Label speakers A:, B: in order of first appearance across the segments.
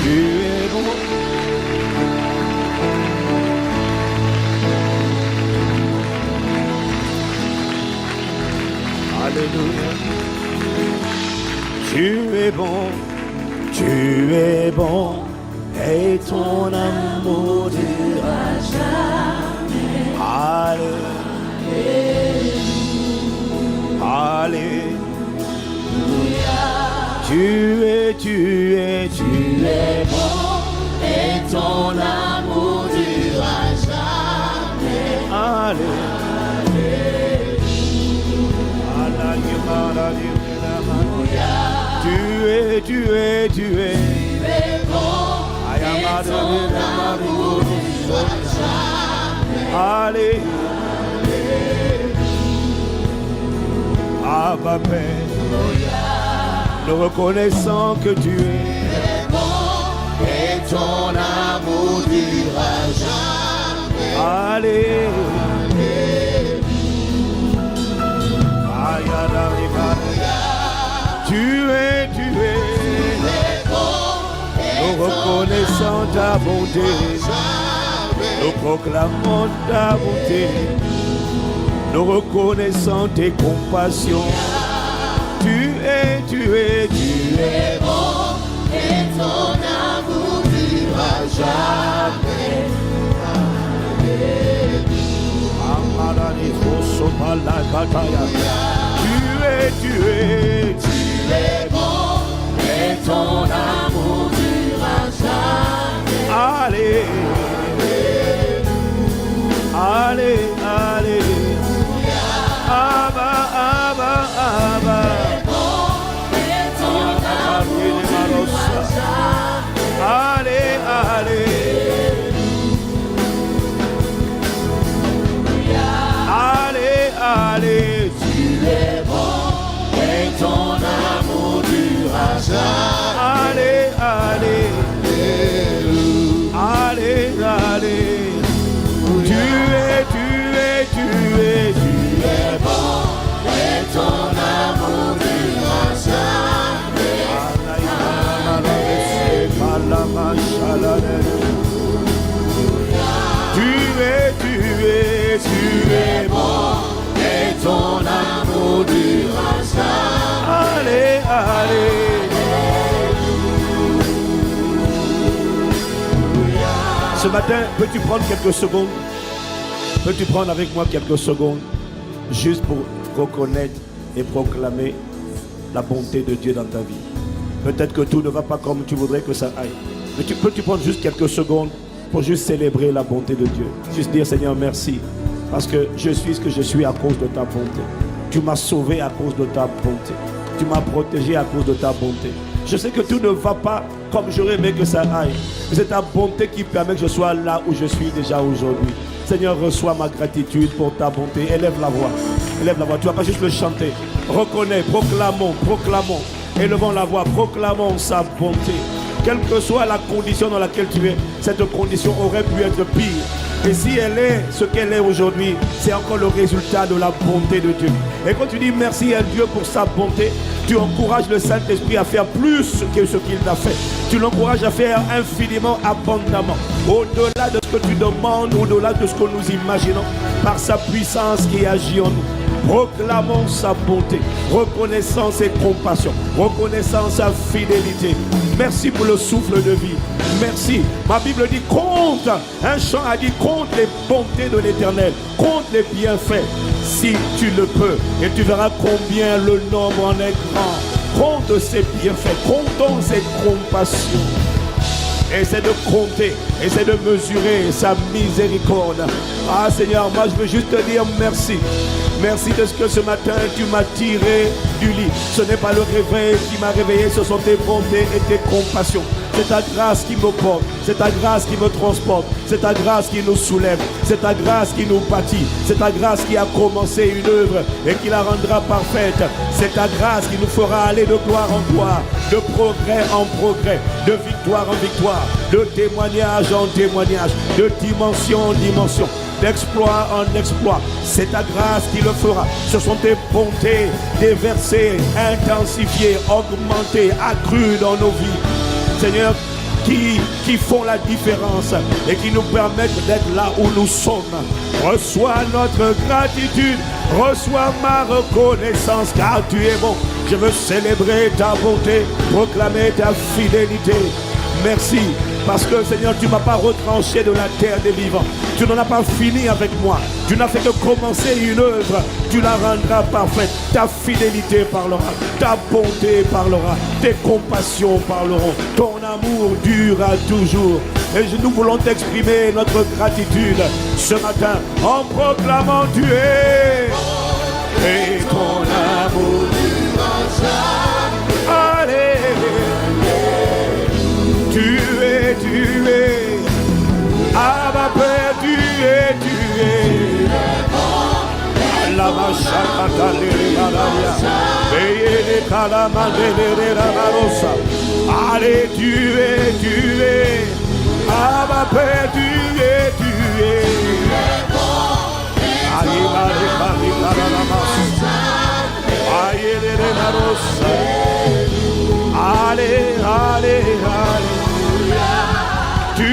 A: tu es bon. Alléluia. Tu es bon, et ton amour durera jamais. Alléluia. Alléluia. Tu es bon, et ton amour durera jamais. Alléluia. Tu es bon, et ton amour durera jamais. Alléluia. Abba Père, nous reconnaissons que tu es bon, et ton amour durera jamais. Alléluia. Tu es bon, nous reconnaissons ta bonté, nous proclamons ta bonté, nous reconnaissons tes compassions. Tu es bon, et ton amour durera jamais. Tu es bon, et ton amour durera jamais. Allez, Abba. Tu es bon, et ton amour durera jamais. Allez. Tu es bon, et ton amour durera jamais. Allez. Tu es bon, et ton amour durera jamais. Tu es bon, et ton amour durera jamais. Allez. Ce matin, peux-tu prendre quelques secondes? Peux-tu prendre avec moi quelques secondes juste pour reconnaître et proclamer la bonté de Dieu dans ta vie? Peut-être que tout ne va pas comme tu voudrais que ça aille. Mais peux-tu prendre juste quelques secondes pour juste célébrer la bonté de Dieu? Juste dire, Seigneur, merci. Parce que je suis ce que je suis à cause de ta bonté. Tu m'as sauvé à cause de ta bonté. Tu m'as protégé à cause de ta bonté. Je sais que tout ne va pas comme j'aurais aimé que ça aille. Mais c'est ta bonté qui permet que je sois là où je suis déjà aujourd'hui. Seigneur, reçois ma gratitude pour ta bonté. Élève la voix. Élève la voix. Tu ne vas pas juste le chanter. Reconnais, proclamons. Élevons la voix, proclamons sa bonté. Quelle que soit la condition dans laquelle tu es, cette condition aurait pu être pire. Et si elle est ce qu'elle est aujourd'hui, c'est encore le résultat de la bonté de Dieu. Et quand tu dis merci à Dieu pour sa bonté, tu encourages le Saint-Esprit à faire plus que ce qu'il a fait. Tu l'encourages à faire infiniment, abondamment, au-delà de ce que tu demandes, au-delà de ce que nous imaginons, par sa puissance qui agit en nous. Proclamons sa bonté, reconnaissons ses compassions, reconnaissons sa fidélité. Merci pour le souffle de vie. Merci. Ma Bible dit compte. Un chant a dit compte les bontés de l'Éternel. Compte les bienfaits si tu le peux. Et tu verras combien le nombre en est grand. Compte ses bienfaits. Comptons ses compassions. Essaie de compter, essaie de mesurer sa miséricorde. Ah Seigneur, moi je veux juste te dire merci. Merci de ce que ce matin tu m'as tiré du lit. Ce n'est pas le réveil qui m'a réveillé, ce sont tes bontés et tes compassions. C'est ta grâce qui me porte, c'est ta grâce qui me transporte, c'est ta grâce qui nous soulève, c'est ta grâce qui nous bâtit, c'est ta grâce qui a commencé une œuvre et qui la rendra parfaite. C'est ta grâce qui nous fera aller de gloire en gloire, de progrès en progrès, de victoire en victoire, de témoignage en témoignage, de dimension en dimension, d'exploit en exploit. C'est ta grâce qui le fera. Ce sont tes bontés déversées, intensifiées, augmentées, accrues dans nos vies. Seigneur, qui font la différence et qui nous permettent d'être là où nous sommes. Reçois notre gratitude, reçois ma reconnaissance, car tu es bon. Je veux célébrer ta bonté, proclamer ta fidélité. Merci, parce que Seigneur, tu ne m'as pas retranché de la terre des vivants. Tu n'en as pas fini avec moi. Tu n'as fait que commencer une œuvre. Tu la rendras parfaite. Ta fidélité parlera, ta bonté parlera, tes compassions parleront. Ton amour durera toujours. Et nous voulons t'exprimer notre gratitude ce matin en proclamant tu es. Et ton amour durera jamais. Allez. Tu es, Abba Père, tu es, la machata les calamanderos. Allez, tu es, Abba Père, tu es, allez, allez, allez. Tu es.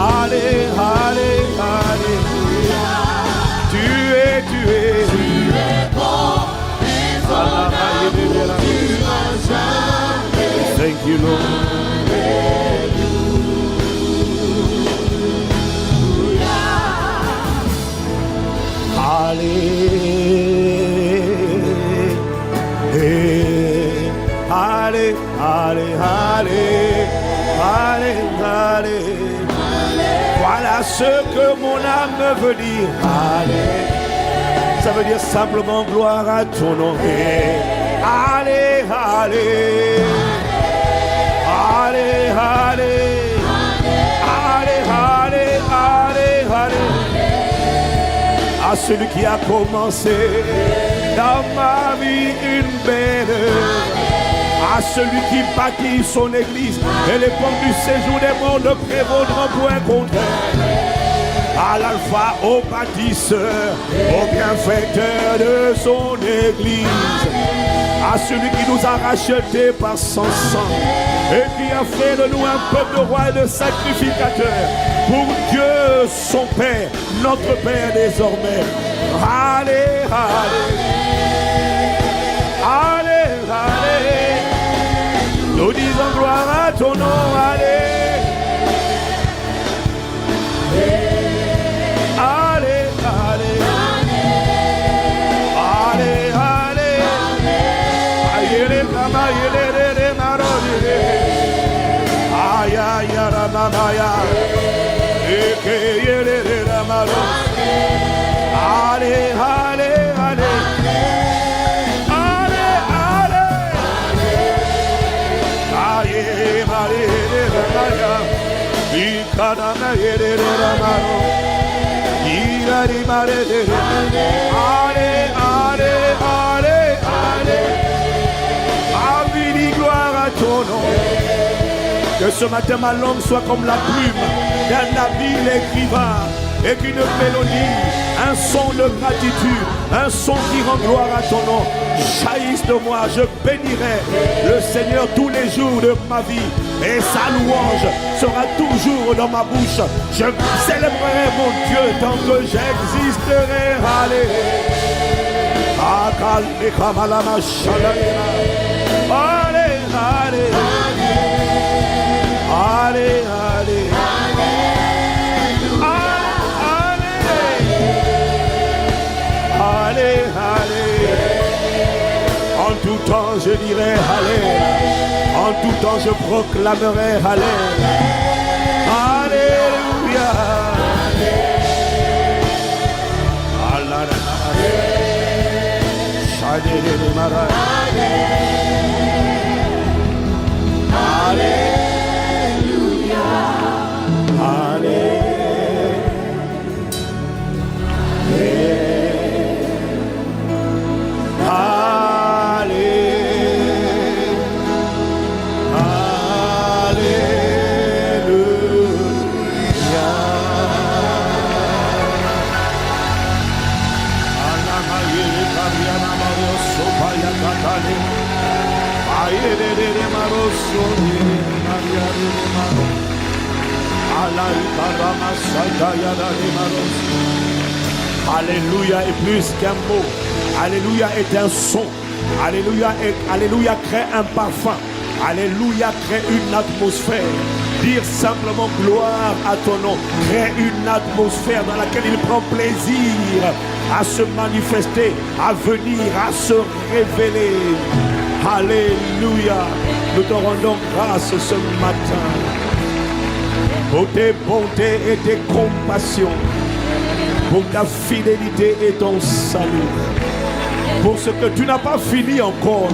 A: Allez, allez, allez. Tu es bon. Thank you, Lord. Allez, allez, allez, allez, allez. Voilà ce que mon âme veut dire. Allez. Ça veut dire simplement gloire à ton nom. Allez, allez. Allez, allez. Allez, allez, allez, allez. À celui qui a commencé dans ma vie une belle œuvre, à celui qui bâtit son église et les portes du séjour des morts ne prévaudront point contre elle. À l'alpha, au bâtisseur, au bienfaiteur de son église, à celui qui nous a rachetés par son sang et qui a fait de nous un peuple de rois et de sacrificateurs pour Dieu son Père, notre Père désormais. Allez, allez, allez, allez. Nous disons gloire à ton nom, allez. Allez, allez. Allez, allez. Ayele kama yele maroli. Aya yara mamaya. Eke yele maroli. Allez, allez, allez. Allez, allez. Allez, allez, allez. Gloire à ton nom. Que ce matin ma langue soit comme la plume d'un habile écrivain et qu'une mélodie, un son de gratitude, un son qui rend gloire à ton nom jaillisse de moi. Je bénirai le Seigneur tous les jours de ma vie et sa louange sera toujours dans ma bouche. Je célébrerai mon Dieu tant que j'existerai. Allez, allez, allez, allez, allez. Allez, allez. En tout temps je dirai allez. En tout temps je proclamerai allez. Alléluia. Alléluia. Alléluia. Alléluia est plus qu'un mot. Alléluia est un son. Alléluia crée un parfum. Alléluia crée une atmosphère. Dire simplement gloire à ton nom crée une atmosphère dans laquelle il prend plaisir à se manifester, à venir, à se révéler. Alléluia. Nous te rendons grâce ce matin pour tes bontés et tes compassions, pour ta fidélité et ton salut, pour ce que tu n'as pas fini encore,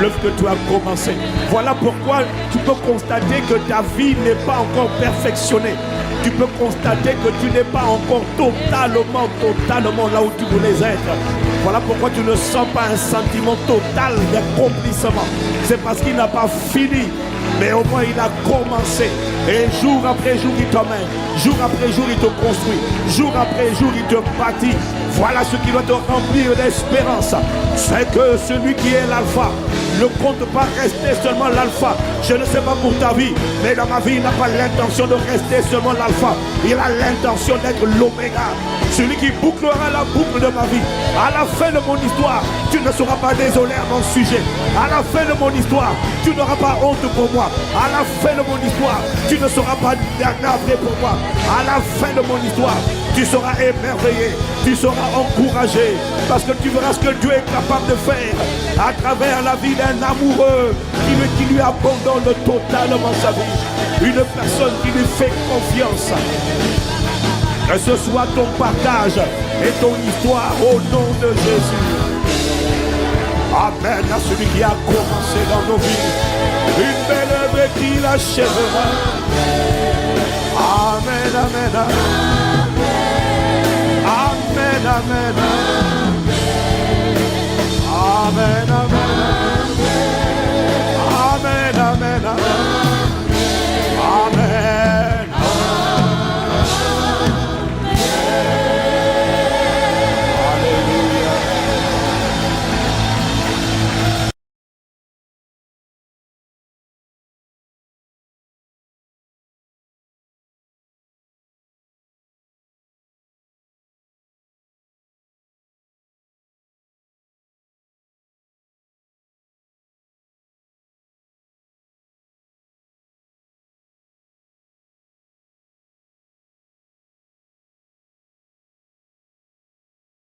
A: l'œuvre que tu as commencé. Voilà pourquoi tu peux constater que ta vie n'est pas encore perfectionnée. Tu peux constater que tu n'es pas encore totalement là où tu voulais être. Voilà pourquoi tu ne sens pas un sentiment total d'accomplissement. C'est parce qu'il n'a pas fini, mais au moins il a commencé. Et jour après jour il t'emmène, jour après jour il te construit, jour après jour il te bâtit. Voilà ce qui doit te remplir d'espérance. C'est que celui qui est l'alpha ne compte pas rester seulement l'alpha. Je ne sais pas pour ta vie, mais dans ma vie il n'a pas l'intention de rester seulement l'alpha. Il a l'intention d'être l'oméga. Celui qui bouclera la boucle de ma vie. À la fin de mon histoire, tu ne seras pas désolé à mon sujet. À la fin de mon histoire, tu n'auras pas honte pour moi. À la fin de mon histoire, tu ne seras pas navré pour moi. À la fin de mon histoire, tu seras émerveillé, tu seras encouragé, parce que tu verras ce que Dieu est capable de faire à travers la vie d'un amoureux qui lui abandonne totalement sa vie. Une personne qui lui fait confiance. Que ce soit ton partage et ton histoire au nom de Jésus. Amen à celui qui a commencé dans nos vies une belle œuvre qu'il achèvera. Amen, amen, amen. Amen, amen.